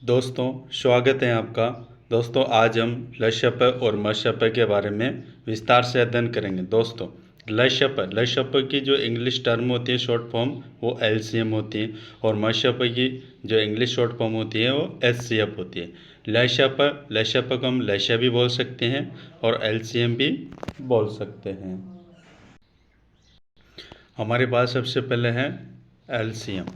दोस्तों, स्वागत है आपका। दोस्तों, आज हम लशप और मशप के बारे में विस्तार से अध्ययन करेंगे। दोस्तों, लशप की जो इंग्लिश टर्म होती है शॉर्ट फॉर्म, वो एलसीएम होती है, और मशप की जो इंग्लिश शॉर्ट फॉर्म होती है वो एचसीएफ होती है। लशप को हम लश भी बोल सकते हैं और एलसीएम भी बोल सकते हैं। हमारे पास सबसे पहले है एलसीएम।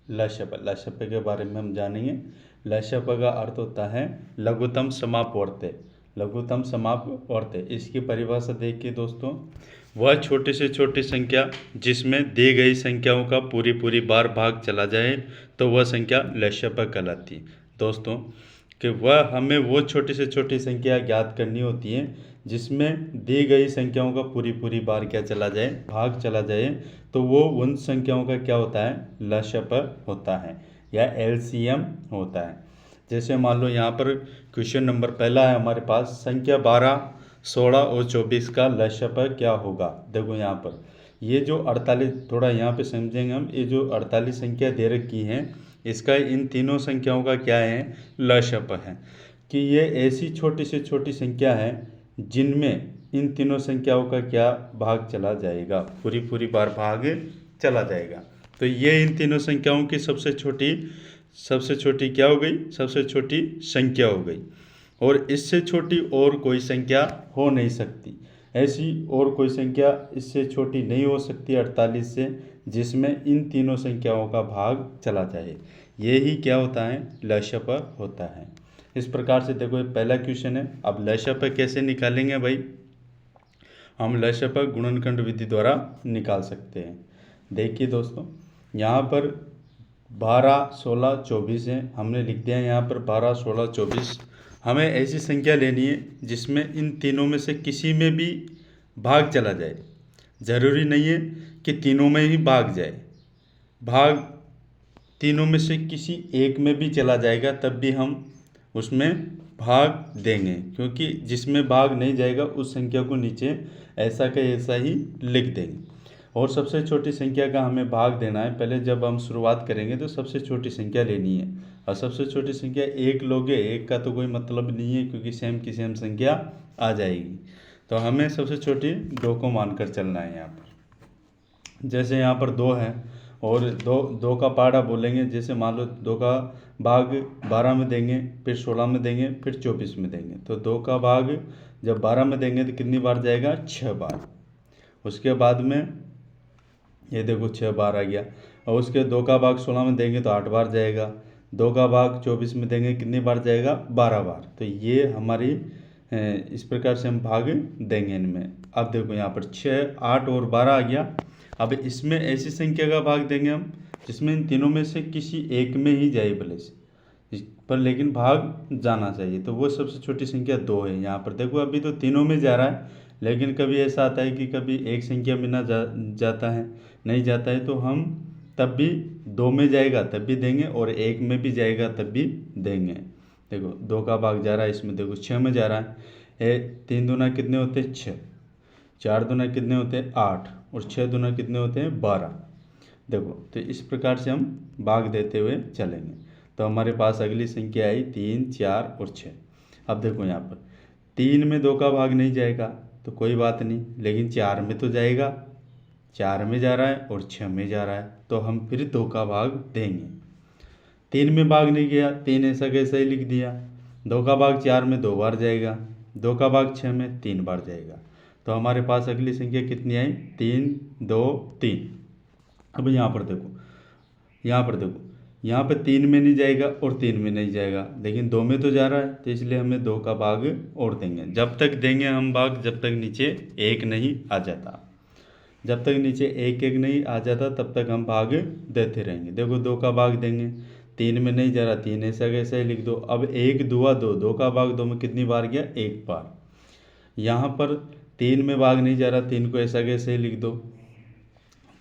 लशप के बारे में हम जानेंगे। लशप का अर्थ होता है लघुत्तम समापवर्त्य। लघुत्तम समापवर्त्य, इसकी परिभाषा देखिए दोस्तों। वह छोटी से छोटी संख्या जिसमें दी गई संख्याओं का पूरी बार भाग चला जाए तो वह संख्या लशप कहलाती है। दोस्तों, कि वह हमें वो छोटी से छोटी संख्या ज्ञात करनी होती है जिसमें दी गई संख्याओं का पूरी बार क्या चला जाए, भाग चला जाए, तो वो उन संख्याओं का क्या होता है, लशप होता है या एलसीएम होता है। जैसे मान लो यहाँ पर क्वेश्चन नंबर पहला है हमारे पास, संख्या 12, 16 और 24 का लशप क्या होगा। देखो यहाँ पर ये जो 48, थोड़ा यहाँ पे समझेंगे हम, ये जो 48 संख्या दे रखी है, इसका इन तीनों संख्याओं का क्या है, लशप है। कि ये ऐसी छोटी से छोटी संख्या है जिनमें इन तीनों संख्याओं का क्या भाग चला जाएगा, पूरी बार भाग चला जाएगा। तो ये इन तीनों संख्याओं की सबसे छोटी क्या हो गई, सबसे छोटी संख्या हो गई। और इससे छोटी और कोई संख्या हो नहीं सकती। ऐसी और कोई संख्या इससे छोटी नहीं हो सकती 48 से, जिसमें इन तीनों संख्याओं का भाग चला जाए। ये ही क्या होता है, लशप होता है। इस प्रकार से देखो, ये पहला क्वेश्चन है। अब लशप कैसे निकालेंगे भाई, हम लशप गुणनखंड विधि द्वारा निकाल सकते हैं। देखिए दोस्तों, यहाँ पर 12, 16, 24 है, हमने लिख दिया यहाँ पर 12, 16, 24। हमें ऐसी संख्या लेनी है जिसमें इन तीनों में से किसी में भी भाग चला जाए। ज़रूरी नहीं है कि तीनों में ही भाग जाए, भाग तीनों में से किसी एक में भी चला जाएगा तब भी हम उसमें भाग देंगे, क्योंकि जिसमें भाग नहीं जाएगा उस संख्या को नीचे ऐसा का ऐसा ही लिख देंगे। और सबसे छोटी संख्या का हमें भाग देना है। पहले जब हम शुरुआत करेंगे तो सबसे छोटी संख्या लेनी है, और सबसे छोटी संख्या एक लोगे, एक का तो कोई मतलब नहीं है क्योंकि सेम की सेम संख्या आ जाएगी। तो हमें सबसे छोटी 2 को मानकर चलना है यहाँ पर। जैसे यहाँ पर 2 है और दो का पहाड़ा बोलेंगे। जैसे मान लो 2 का भाग 12 में देंगे, फिर 16 में देंगे, फिर 24 में देंगे। तो 2 का भाग जब 12 में देंगे तो कितनी बार जाएगा, 6 बार। उसके बाद में ये देखो 6 बार आ गया। और उसके 2 का भाग 16 में देंगे तो 8 बार जाएगा। 2 का भाग 24 में देंगे, कितनी बार जाएगा, 12 बार। तो ये हमारी इस प्रकार से हम भाग देंगे इनमें। अब देखो यहाँ पर 6, 8 और 12 आ गया। अब इसमें ऐसी संख्या का भाग देंगे हम जिसमें इन तीनों में से किसी एक में ही जाए भले से, पर लेकिन भाग जाना चाहिए। तो वो सबसे छोटी संख्या 2 है। यहाँ पर देखो अभी तो तीनों में जा रहा है, लेकिन कभी ऐसा आता है कि कभी एक संख्या में ना जाता है, नहीं जाता है, तो हम तब भी 2 में जाएगा तब भी देंगे और 1 में भी जाएगा तब भी देंगे। देखो 2 का भाग जा रहा है इसमें, देखो 6 में जा रहा है। 3 दूना कितने होते हैं, 6। 4 दूना कितने होते हैं, 8। और 6 दूना कितने होते हैं, 12। देखो तो इस प्रकार से हम भाग देते हुए चलेंगे। तो हमारे पास अगली संख्या आई 3, 4 और 6। अब देखो यहाँ पर 3 में 2 का भाग नहीं जाएगा तो कोई बात नहीं, लेकिन 4 में तो जाएगा। 4 में जा रहा है और 6 में जा रहा है, तो हम फिर 2 का भाग देंगे। 3 में भाग नहीं गया, 3 ऐसा कैसा ही लिख दिया। 2 का भाग 4 में 2 बार जाएगा, 2 का भाग 6 में 3 बार जाएगा। तो हमारे पास अगली संख्या कितनी आई, 3, 2, 3। अब यहाँ पर देखो, यहाँ पे 3 में नहीं जाएगा और 3 में नहीं जाएगा, लेकिन 2 में तो जा रहा है, तो इसलिए हमें 2 का भाग और देंगे। जब तक देंगे हम भाग जब तक नीचे 1 नहीं आ जाता। जब तक नीचे 1 नहीं आ जाता तब तक हम भाग देते रहेंगे। देखो 2 का भाग देंगे, 3 में नहीं जा रहा, 3 ऐसा कैसा ही लिख दो। अब 1 दुआ 2, 2 का भाग 2 में कितनी बार गया, 1 बार। यहाँ पर 3 में भाग नहीं जा रहा, 3 को ऐसा कैसे ही लिख दो।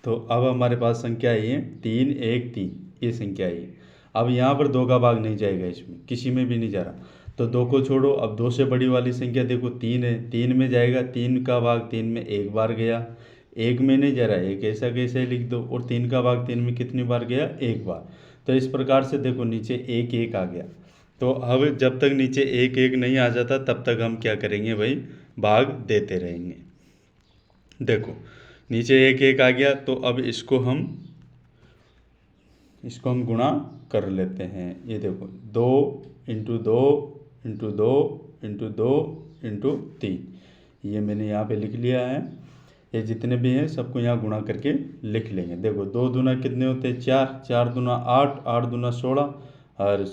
तो अब हमारे पास संख्या आई है 3, 1, 3, ये संख्या आई है। अब यहाँ पर 2 का भाग नहीं जाएगा, इसमें किसी में भी नहीं जा रहा, तो 2 को छोड़ो। अब 2 से बड़ी वाली संख्या देखो 3 है, 3 में जाएगा, 3 का भाग 3 में 1 बार गया, 1 में नहीं जा रहा है, 1 ऐसा कैसे लिख दो। और 3 का भाग 3 में कितनी बार गया, 1 बार। तो इस प्रकार से देखो नीचे 1, 1 आ गया। तो अब जब तक नीचे एक एक नहीं आ जाता तब तक हम क्या करेंगे भाई, भाग देते रहेंगे। देखो नीचे एक एक आ गया तो अब इसको हम गुणा कर लेते हैं। ये देखो 2 इंटू 2 इंटू 2 इंटू 2 इंटू 3, ये मैंने यहाँ पे लिख लिया है। ये जितने भी हैं सबको यहाँ गुणा करके लिख लेंगे। देखो 2 दूना कितने होते हैं 4, 4 दूना 8, 8 दूना 16 और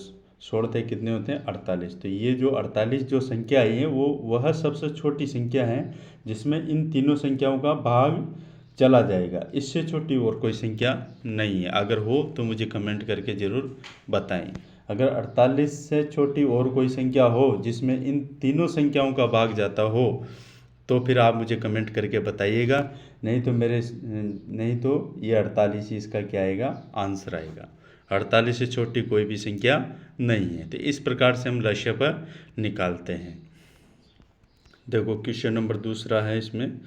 16 थे कितने होते हैं 48। तो ये जो 48 जो संख्या आई है वो वह सबसे छोटी संख्या है जिसमें इन तीनों संख्याओं का भाग चला जाएगा। इससे छोटी और कोई संख्या नहीं है। अगर हो तो मुझे कमेंट करके ज़रूर बताएं। अगर 48 से छोटी और कोई संख्या हो जिसमें इन तीनों संख्याओं का भाग जाता हो तो फिर आप मुझे कमेंट करके बताइएगा। नहीं तो ये 48 ही इसका क्या आएगा, आंसर आएगा। 48 से छोटी कोई भी संख्या नहीं है। तो इस प्रकार से हम लक्ष्य पर निकालते हैं। देखो क्वेश्चन नंबर दूसरा है। इसमें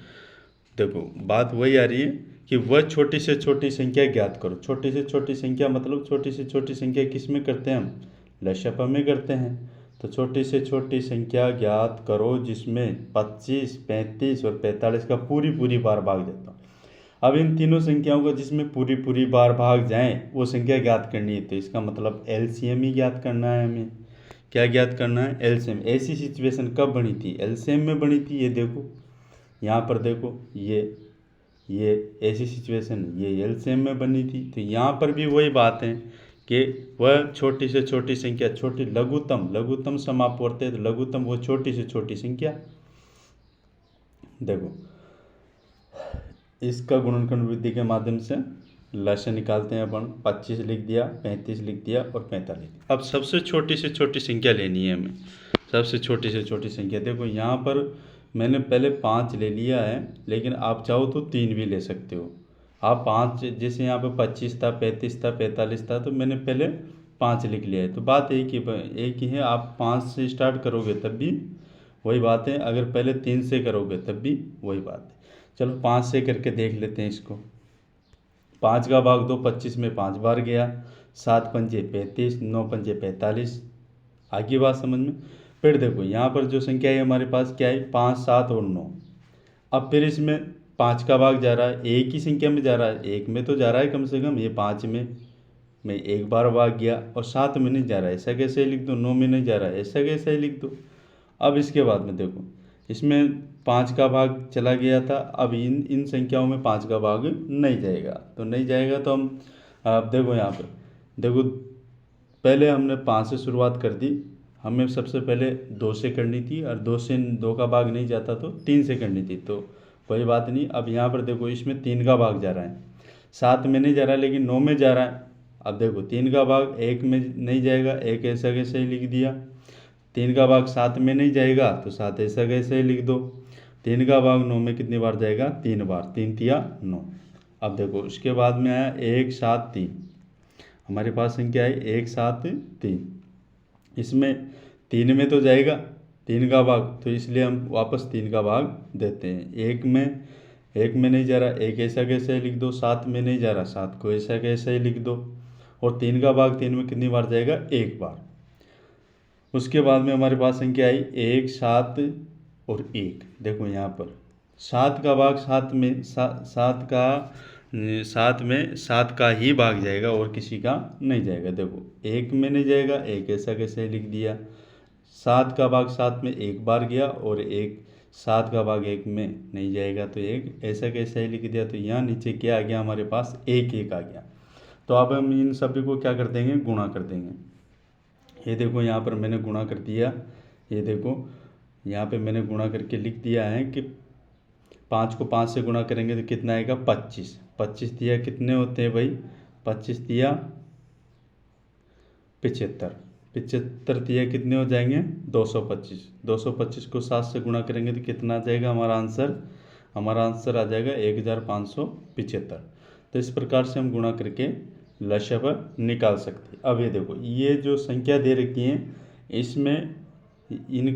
देखो बात वही आ रही है कि वह छोटी से छोटी संख्या ज्ञात करो। छोटी से छोटी संख्या मतलब छोटी से छोटी संख्या किस में करते हैं हम, लसापा में करते हैं। तो छोटी से छोटी संख्या ज्ञात करो जिसमें 25, 35 और 45 का पूरी बार भाग जाता हूँ। अब इन तीनों संख्याओं का जिसमें पूरी बार भाग जाएं वो संख्या ज्ञात करनी है। तो इसका मतलब एलसीएम ही ज्ञात करना है हमें। क्या ज्ञात करना है, एलसीएम। ऐसी सिचुएशन कब बनी थी, एलसीएम में बनी थी। ये देखो यहाँ पर देखो ये ऐसी सिचुएशन ये एलसीएम में बनी थी। तो यहाँ पर भी वही बात है कि वह छोटी से छोटी संख्या, छोटी लघुत्तम समापवर्त्य। तो लघुत्तम वो छोटी से छोटी संख्या। देखो इसका गुणनखंड विधि के माध्यम से लक्ष्य निकालते हैं अपन। 25 लिख दिया, 35 लिख दिया और 45। अब सबसे छोटी से छोटी संख्या लेनी है हमें। सबसे छोटी से छोटी संख्या देखो यहाँ पर मैंने पहले 5 ले लिया है, लेकिन आप चाहो तो 3 भी ले सकते हो। आप 5 जैसे यहाँ पे 25 था, 35 था, 45 था, तो मैंने पहले 5 लिख लिया है। तो बात एक ही है। आप 5 से स्टार्ट करोगे तब भी वही बात है, अगर पहले 3 से करोगे तब भी वही बात है। चलो 5 से करके देख लेते हैं इसको। 5 का भाग दो, 25 में 5 बार गया। 7 पंजे 35, 9 पंजे 45। आगे बात समझ में। फिर देखो यहाँ पर जो संख्या है हमारे पास क्या है, 5, 7 और 9। अब फिर इसमें 5 का भाग जा रहा है, एक ही संख्या में जा रहा है, एक में तो जा रहा है कम से कम। ये 5 में एक बार भाग गया और 7 में नहीं जा रहा है, ऐसा कैसे लिख दो। 9 में नहीं जा रहा है, ऐसा कैसे ही लिख दो। अब इसके बाद में देखो इसमें 5 का भाग चला गया था। अब इन संख्याओं में 5 का भाग नहीं जाएगा। तो नहीं जाएगा तो हम अब देखो यहाँ पर देखो पहले हमने 5 से शुरुआत कर दी। हमें सबसे पहले 2 से करनी थी और 2 से 2 का भाग नहीं जाता तो 3 से करनी थी। तो कोई बात नहीं। अब यहाँ पर देखो इसमें 3 का भाग जा रहा है, 7 में नहीं जा रहा है लेकिन 9 में जा रहा है। अब देखो 3 का भाग 1 में नहीं जाएगा, 1 ऐसा कैसे ही लिख दिया। 3 का भाग 7 में नहीं जाएगा तो 7 ऐसा कैसे ही लिख दो। 3 का भाग 9 में कितनी बार जाएगा, 3 बार। 3 तिया 9। अब देखो उसके बाद में आया 1, 7, 3। हमारे पास संख्या है 1, 7, 3। इसमें 3 में तो जाएगा 3 का भाग, तो इसलिए हम वापस 3 का भाग देते हैं। 1 में नहीं जा रहा, 1 ऐसा कैसे लिख दो। 7 में नहीं जा रहा, 7 को ऐसा कैसे ही लिख दो। और 3 का भाग 3 में कितनी बार जाएगा, 1 बार। उसके बाद में हमारे पास संख्या आई 1, 7 और 1। देखो यहाँ पर 7 का भाग 7 में 7 का ही भाग जाएगा और किसी का नहीं जाएगा। देखो 1 में नहीं जाएगा, 1 ऐसा कैसे लिख दिया। 7 का भाग 7 में 1 बार गया और 7 का भाग 1 में नहीं जाएगा तो 1 ऐसा कैसे ही लिख दिया। तो यहाँ नीचे क्या आ गया, हमारे पास 1 1 आ गया। तो अब हम इन सभी को क्या कर देंगे, गुणा कर देंगे। ये देखो यहाँ पर मैंने गुणा कर दिया। ये देखो यहाँ पे मैंने गुणा करके लिख दिया है कि 5 को 5 से गुणा करेंगे तो कितना आएगा, 25। 25 दिया कितने होते हैं भाई, 25 दिया 75। 75 दिया कितने हो जाएंगे, 225। 225 को 7 से गुणा करेंगे तो कितना आ जाएगा हमारा आंसर आ जाएगा 1575। तो इस प्रकार से हम गुणा करके लक्ष्य पर निकाल सकते हैं। अब ये देखो ये जो संख्या दे रखी है इसमें इन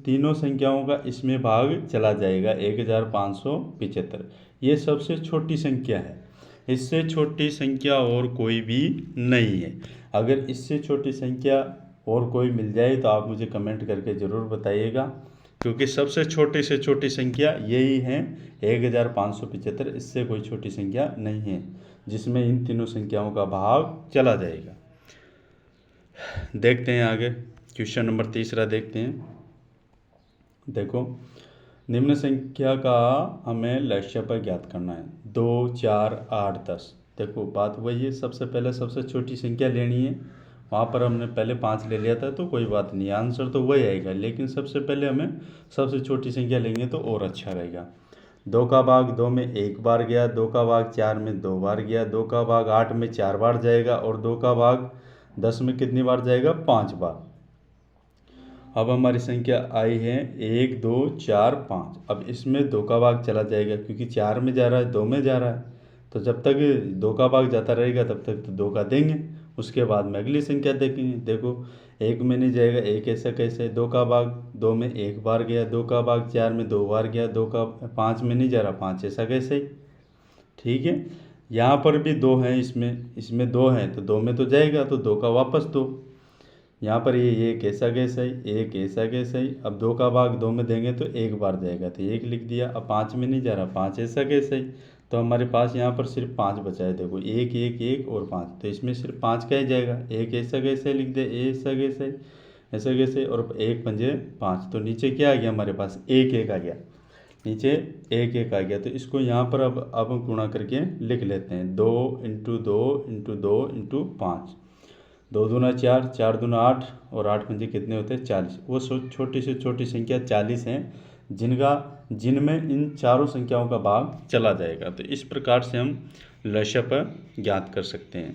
तीनों संख्याओं का इसमें भाग चला जाएगा 1575। ये सबसे छोटी संख्या है, इससे छोटी संख्या और कोई भी नहीं है। अगर इससे छोटी संख्या और कोई मिल जाए तो आप मुझे कमेंट करके ज़रूर बताइएगा, क्योंकि सबसे छोटी से छोटी संख्या यही है 1575, इससे कोई छोटी संख्या नहीं है जिसमें इन तीनों संख्याओं का भाग चला जाएगा। देखते हैं आगे, क्वेश्चन नंबर 3 देखते हैं। देखो, निम्न संख्या का हमें लसागु ज्ञात करना है, 2, 4, 8, 10। देखो बात वही है, सबसे पहले सबसे छोटी संख्या लेनी है। वहाँ पर हमने पहले 5 ले लिया था तो कोई बात नहीं, आंसर तो वही आएगा, लेकिन सबसे पहले हमें सबसे छोटी संख्या लेंगे तो और अच्छा रहेगा। 2 का भाग 2 में 1 बार गया, 2 का भाग 4 में 2 बार गया, 2 का भाग 8 में 4 बार जाएगा, और 2 का भाग 10 में कितनी बार जाएगा? 5 बार। अब हमारी संख्या आई है 1, 2, 4, 5। अब इसमें 2 का भाग चला जाएगा, क्योंकि 4 में जा रहा है, 2 में जा रहा है, तो जब तक 2 का भाग जाता रहेगा तब तक तो 2 का देंगे, उसके बाद में अगली संख्या देखेंगे। देखो 1 में नहीं जाएगा, 1 ऐसा कैसे? 2 का भाग 2 में 1 बार गया, 2 का भाग 4 में 2 बार गया, 2 का 5 में नहीं जा रहा, 5 ऐसा कैसे? ठीक है, यहाँ पर भी 2 हैं, इसमें 2 हैं तो 2 में तो जाएगा, तो 2 का वापस 2। यहाँ पर ये 1 ऐसा कैसा ही, 1 ऐसा कैसा ही। अब 2 का भाग 2 में देंगे तो 1 बार जाएगा, तो 1 लिख दिया। अब 5 में नहीं जा रहा, 5 ऐसा कैसा ही। तो हमारे पास यहाँ पर सिर्फ 5 बचा है। देखो 1, 1, 1 और 5, तो इसमें सिर्फ 5 का ही जाएगा। 1 ऐसा कैसे लिख दे, ऐसा कैसे, ऐसा कैसे, और 1 पंजे 5, तो नीचे क्या आ गया हमारे पास? 1, 1 आ गया, नीचे 1, 1 आ गया। तो इसको यहाँ पर अब हम गुणा करके लिख लेते हैं, 2 × 2 × 2 × 5। 2 दूना 4, 4 दूना 8, और 8 पंजे कितने होते हैं? 40। वो छोटी से छोटी संख्या 40 हैं जिनमें इन चारों संख्याओं का भाग चला जाएगा। तो इस प्रकार से हम लसागु ज्ञात कर सकते हैं।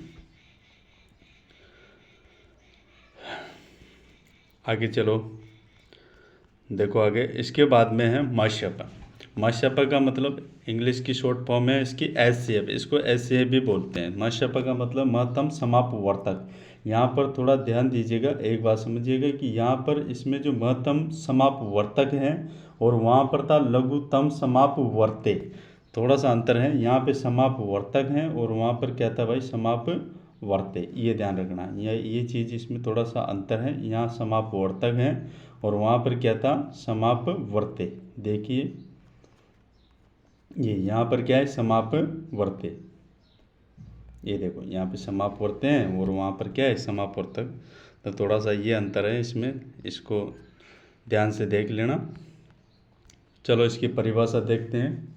आगे चलो, देखो आगे इसके बाद में है मशप। मशप का मतलब इंग्लिश की शॉर्ट फॉर्म है इसकी एचसीएफ, इसको एचसीएफ भी बोलते हैं। मशप का मतलब महत्तम समापवर्तक। यहाँ पर थोड़ा ध्यान दीजिएगा, एक बात समझिएगा कि यहाँ पर इसमें जो महत्तम समापवर्तक है और वहाँ पर था लघुत्तम समापवर्ते, थोड़ा सा अंतर है। यहाँ पे समापवर्तक है और वहाँ पर क्या था भाई? समापवर्ते, ये ध्यान रखना है, ये चीज़ इसमें थोड़ा सा अंतर है। यहाँ समापवर्तक है और वहाँ पर क्या था? समापवर्ते। देखिए ये यहाँ पर क्या है? समापवर्ते। ये देखो यहाँ पे समापवर्ते हैं और वहाँ पर क्या है? समापवर्तक। तो थोड़ा सा ये अंतर है इसमें, इसको ध्यान से देख लेना। चलो इसकी परिभाषा देखते हैं।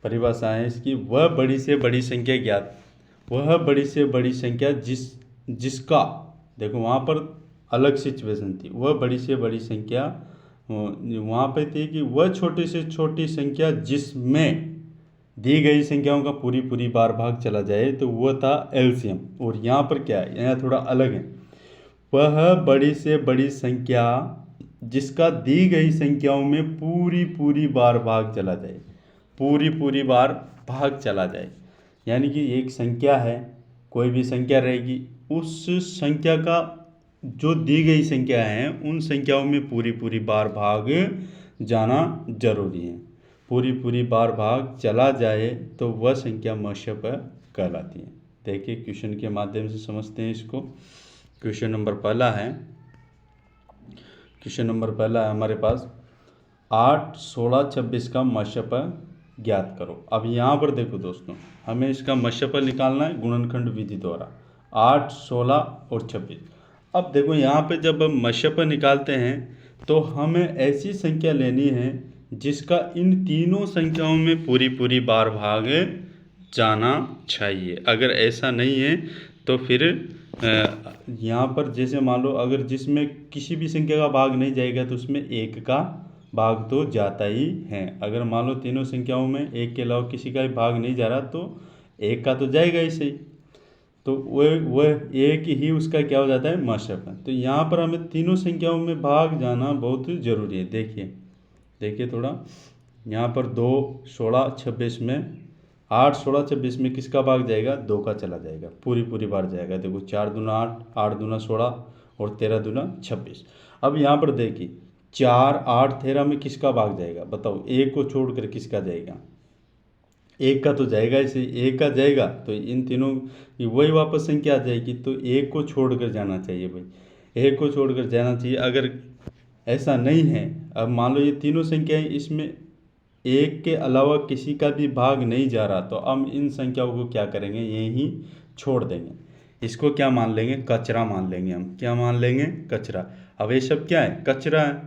परिभाषा है इसकी, वह बड़ी से बड़ी संख्या ज्ञात, वह बड़ी से बड़ी संख्या जिसका, देखो वहाँ पर अलग सिचुएशन थी। वह बड़ी से बड़ी संख्या वहाँ पे थी कि वह छोटी से छोटी संख्या जिसमें दी गई संख्याओं का पूरी पूरी बार भाग चला जाए, तो वह था एलसीएम। और यहाँ पर क्या है? यहाँ थोड़ा अलग है। वह बड़ी से बड़ी संख्या जिसका दी गई संख्याओं में पूरी पूरी बार भाग चला जाए, पूरी पूरी बार भाग चला जाए। यानी कि एक संख्या है, कोई भी संख्या रहेगी, उस संख्या का जो दी गई संख्या है उन संख्याओं में पूरी पूरी बार भाग जाना जरूरी है। पूरी पूरी बार भाग चला जाए तो वह संख्या मशप कहलाती है। देखिए क्वेश्चन के माध्यम से समझते हैं इसको। क्वेश्चन नंबर पहला है, क्वेश्चन नंबर पहला है हमारे पास 8, 16, 26 का मशप ज्ञात करो। अब यहाँ पर देखो दोस्तों, हमें इसका मशप निकालना है गुणनखंड विधि द्वारा, 8, 16 और 26। अब देखो यहाँ पे जब हम मशप निकालते हैं तो हमें ऐसी संख्या लेनी है जिसका इन तीनों संख्याओं में पूरी पूरी बार भाग जाना चाहिए। अगर ऐसा नहीं है तो फिर यहाँ पर जैसे मान लो अगर जिसमें किसी भी संख्या का भाग नहीं जाएगा तो उसमें 1 का भाग तो जाता ही है। अगर मान लो तीनों संख्याओं में 1 के अलावा किसी का भी भाग नहीं जा रहा तो 1 का तो जाएगा ही सही, तो वह एक ही उसका क्या हो जाता है? मशप। तो यहाँ पर हमें तीनों संख्याओं में भाग जाना बहुत ज़रूरी है। देखिए थोड़ा, यहाँ पर 2, 16, 26 में 8, 16, 26 में किसका भाग जाएगा? 2 का चला जाएगा, पूरी पूरी बार जाएगा। देखो 4 दूना 8, 8 दूना 16 और 13 दूना 26। अब यहाँ पर देखिए 4, 8, 13 में किसका भाग जाएगा? बताओ, 1 को छोड़कर किसका जाएगा? एक का तो जाएगा, इसे एक का जाएगा तो इन तीनों की वही वापस संख्या आ जाएगी। तो एक को छोड़कर जाना चाहिए भाई, एक को छोड़कर जाना चाहिए। अगर ऐसा नहीं है, अब मान लो ये तीनों संख्याएं, इसमें एक के अलावा किसी का भी भाग नहीं जा रहा, तो हम इन संख्याओं को क्या करेंगे, यहीं छोड़ देंगे। इसको क्या मान लेंगे, कचरा मान लेंगे हम। क्या मान लेंगे, कचरा। अब ये सब क्या है, कचरा है,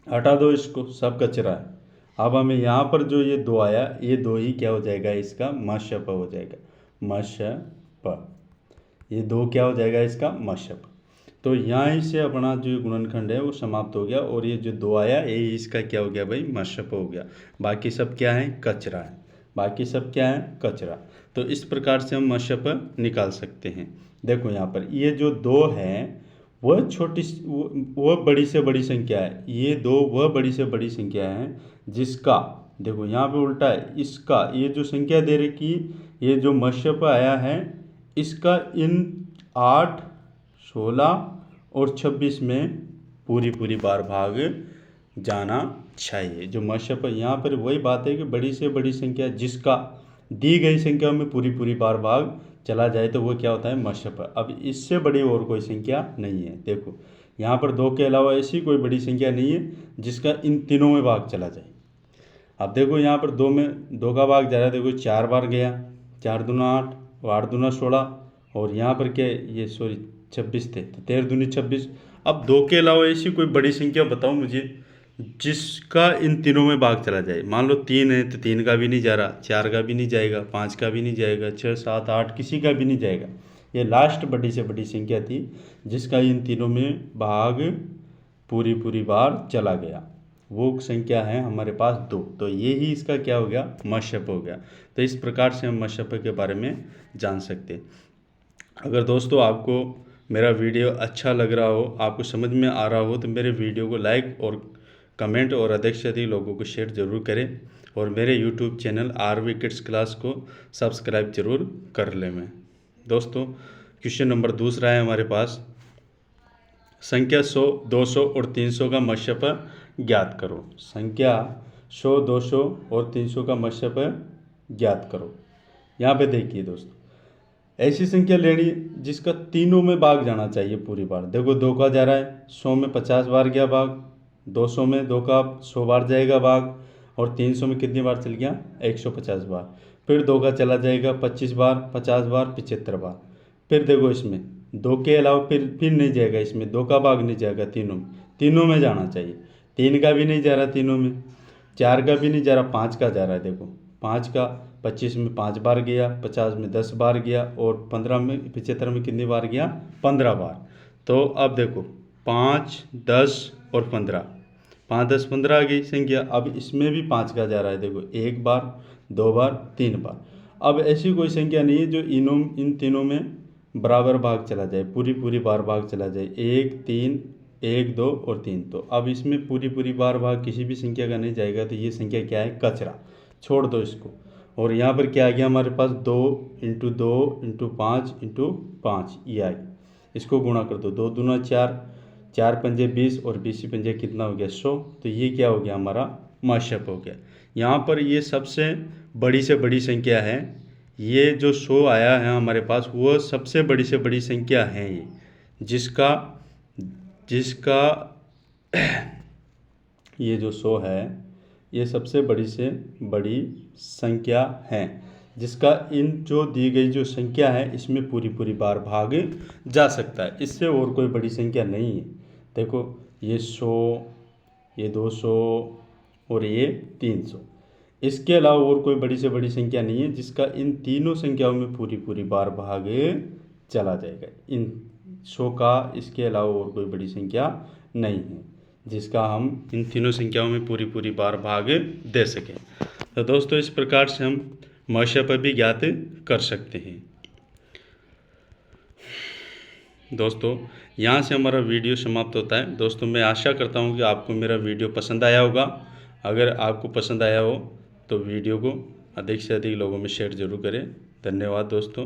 हटा दो इसको, सब कचरा है। अब हमें यहाँ पर जो ये दो आया, ये दो ही क्या हो जाएगा, इसका मशप हो जाएगा, मशप। ये दो क्या हो जाएगा, इसका मशप। तो यहाँ से अपना जो गुणनखंड है वो समाप्त हो गया, और ये जो दो आया ये इसका क्या हो गया भाई, मशप हो गया। बाकी सब क्या है, कचरा है। बाकी सब क्या है, कचरा। तो इस प्रकार से हम मशप निकाल सकते हैं। देखो यहाँ पर ये जो दो है वह छोटी, वह बड़ी से बड़ी संख्या है। ये दो वह बड़ी से बड़ी संख्या है जिसका, देखो यहाँ पे उल्टा है, इसका ये जो संख्या दे रखी, ये जो मशप आया है, इसका इन 8, 16 और 26 में पूरी पूरी बार भाग जाना चाहिए। जो मशप यहाँ पर वही बात है कि बड़ी से बड़ी संख्या जिसका दी गई संख्या में पूरी पूरी बार भाग चला जाए तो वो क्या होता है, मशप। अब इससे बड़ी और कोई संख्या नहीं है। देखो यहाँ पर दो के अलावा ऐसी कोई बड़ी संख्या नहीं है जिसका इन तीनों में भाग चला जाए। अब देखो यहाँ पर दो का भाग जा रहा है, देखो 4 बार गया, 4 दूना 8, 8 दूना 16, और यहाँ पर क्या, ये सॉरी 26 थे, तो 13 दूनी 26। अब दो के अलावा ऐसी कोई बड़ी संख्या बताओ मुझे जिसका इन तीनों में भाग चला जाए। मान लो 3 है तो 3 का भी नहीं जा रहा, 4 का भी नहीं जाएगा, 5 का भी नहीं जाएगा, 6, 7, 8 किसी का भी नहीं जाएगा। ये लास्ट बड़ी से बड़ी संख्या थी जिसका इन तीनों में भाग पूरी पूरी बार चला गया, वो संख्या है हमारे पास 2। तो ये ही इसका क्या हो गया, मशप हो गया। तो इस प्रकार से हम मशप के बारे में जान सकते हैं। अगर दोस्तों आपको मेरा वीडियो अच्छा लग रहा हो, आपको समझ में आ रहा हो, तो मेरे वीडियो को लाइक और कमेंट और अधिक से अधिक लोगों को शेयर ज़रूर करें, और मेरे YouTube channel RV kids class को सब्सक्राइब जरूर कर लें। मैं दोस्तों क्वेश्चन नंबर दूसरा है हमारे पास, संख्या 100, 200 और 300 का मशप ज्ञात करो। संख्या 100, 200 और 300 का मशप ज्ञात करो। यहाँ पे देखिए दोस्तों, ऐसी संख्या लेनी है जिसका तीनों में भाग जाना चाहिए पूरी बार। देखो 2 का जा रहा है, 100 में 50 बार गया भाग, 200 में 2 का 100 बार जाएगा भाग, और 300 में कितनी बार चल गया, 150 बार। फिर 2 का चला जाएगा 25 बार, 50 बार, 75 बार। फिर देखो इसमें 2 के अलावा फिर नहीं जाएगा, इसमें 2 का भाग नहीं जाएगा, तीनों में जाना चाहिए। 3 का भी नहीं जा रहा तीनों में, 4 का भी नहीं जा रहा, 5 का जा रहा है। देखो 5 का 25 में 5 बार गया, 50 में 10 बार गया, और 15 में 75 में कितनी बार गया, 15 बार। तो अब देखो 5, 10 और 15, 5, 10, 15 आ गई संख्या। अब इसमें भी 5 का जा रहा है, देखो 1 बार, 2 बार, 3 बार। अब ऐसी कोई संख्या नहीं है जो इन तीनों में बराबर भाग चला जाए, पूरी पूरी बार भाग चला जाए, 1, 3, 1, 2 और 3। तो अब इसमें पूरी पूरी बार भाग किसी भी संख्या का नहीं जाएगा, तो ये संख्या क्या है, कचरा, छोड़ दो इसको। और यहाँ पर क्या आ गया हमारे पास, 2 × 2 × 5 × 5, ये आई। इसको गुणा कर दो, 2 दूना 4, 4 पंजे 20 और 20 पंजे कितना हो गया, 100। तो ये क्या हो गया, हमारा मशप हो गया। यहाँ पर ये सबसे बड़ी से बड़ी संख्या है। ये जो 100 आया है हमारे पास, वो सबसे बड़ी से बड़ी संख्या है ये, जिसका ये जो 100 है ये सबसे बड़ी से बड़ी संख्या है, जिसका इन जो दी गई जो संख्या है इसमें पूरी पूरी बार भाग जा सकता है। इससे और कोई बड़ी संख्या नहीं है। देखो ये 100, ये 200 और ये 300, इसके अलावा और कोई बड़ी से बड़ी संख्या नहीं है जिसका इन तीनों संख्याओं में पूरी पूरी बार भाग चला जाएगा। इन 100 का इसके अलावा और कोई बड़ी संख्या नहीं है जिसका हम इन तीनों संख्याओं में पूरी पूरी बार भाग दे सकें। तो दोस्तों इस प्रकार से हम मशप भी ज्ञात कर सकते हैं। दोस्तों यहाँ से हमारा वीडियो समाप्त होता है। दोस्तों मैं आशा करता हूँ कि आपको मेरा वीडियो पसंद आया होगा। अगर आपको पसंद आया हो तो वीडियो को अधिक से अधिक लोगों में शेयर ज़रूर करें। धन्यवाद दोस्तों।